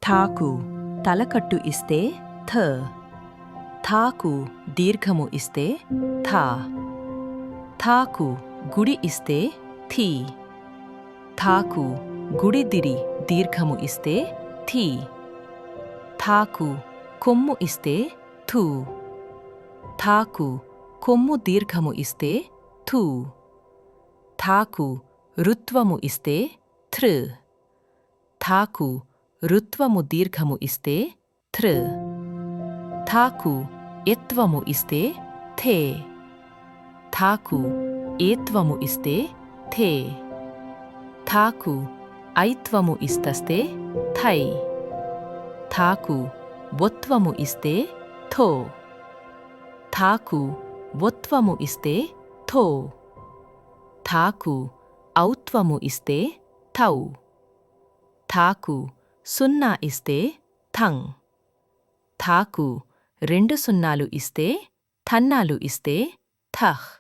ఠాకు తలకట్టు ఇస్తే థ. థాకు దీర్ఘము ఇస్తే థా. థాకు గుడి ఇస్తే థీ. థాకు గుడిదిరి దీర్ఘము ఇస్తే థీ. థాకు కొమ్ము ఇస్తే థూ. థాకు కొమ్ము దీర్ఘము ఇస్తే థూ. థాకు రుత్వము ఇస్తే థృ. థాకు రుత్వము దీర్ఘము ఇస్తే థృ. థాకు ఎత్వము ఇస్తే థే. థాకు ఏత్వము ఇస్తే థే. థాకు ఐత్వము ఇస్తస్తే థై. థాకు బొత్వము ఇస్తే థో. థాకు బొత్వము ఇస్తే థో. థాకు ఔత్వము ఇస్తే థౌ. థాకు సున్నా ఇస్తే థం. థాకు రెండు సున్నాలు ఇస్తే థన్నాలు ఇస్తే థహ్.